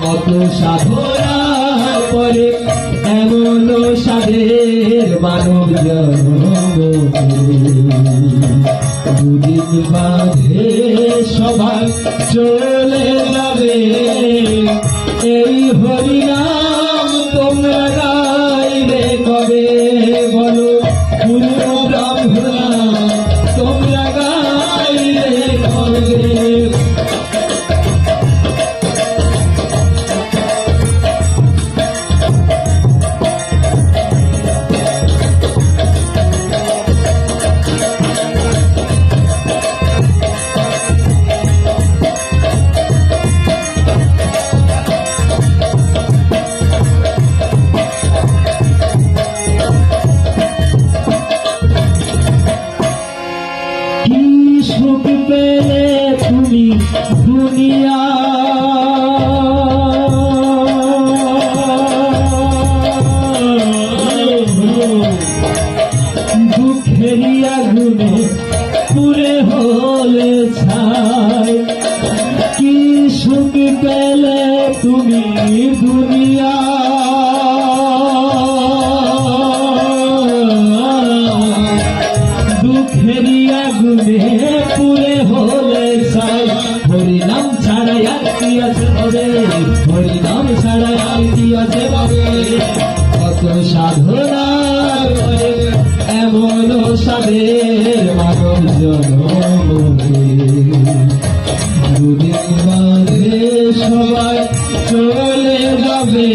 কত সাধনার পরে এমন সাধের মানব জন্ম দুদিন বাদে সবাই চলে যাবে এই হরিনাম তোমরা গাইবে কবে বলো পূর্ণ ব্রাহ্মণ তোমরা গাইবে কবে সুখ পেলে তুমি দুনিয়া দুঃখেরই আগুনে পুরে হলে ছাই কি সুখ পেলে তুমি দুনিয়া দুঃখেরই আগুনে পুরে হলে ছাই হরিনাম ছাড়াই আর কি আছে হবে হরিনাম ছাড়াই আর কি আছে হবে কত সাধনার পরে এমন সাধের মানব জন্ম দুদিন বাদে সবাই চলে যাবে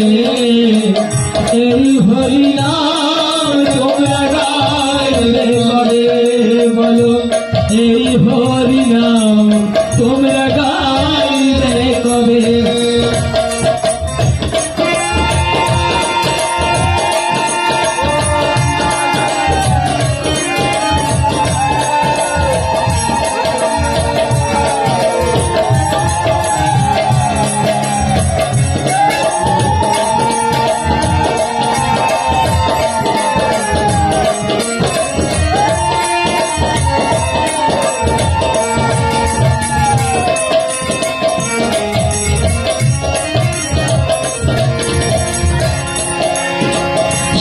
এই হরিনাম তোমরা গাইবে কবে বলো এই হরিনাম তোমরা গাইবে কবে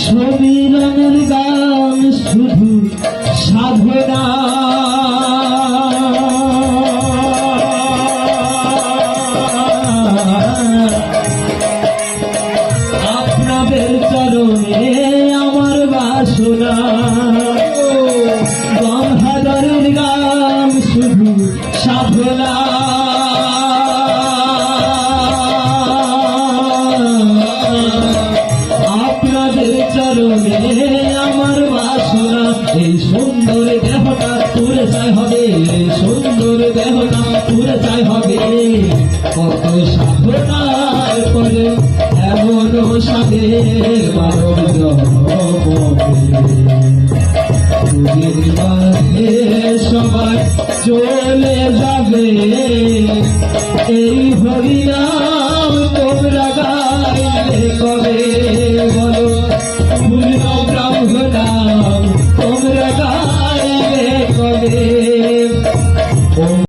সমীরণের গান শুধু সাধনা আপনাদের চরণে আমার বাসনা গঙ্গাধরের গান শুধু সাধনা আপনাদের চরণে আমার বাসনা এই সুন্দর দেহটা পুরে চাই হবে এই সুন্দর দেহটা পুরে চাই হবে কত সাধনার করে এমন সাধের মানব জন্ম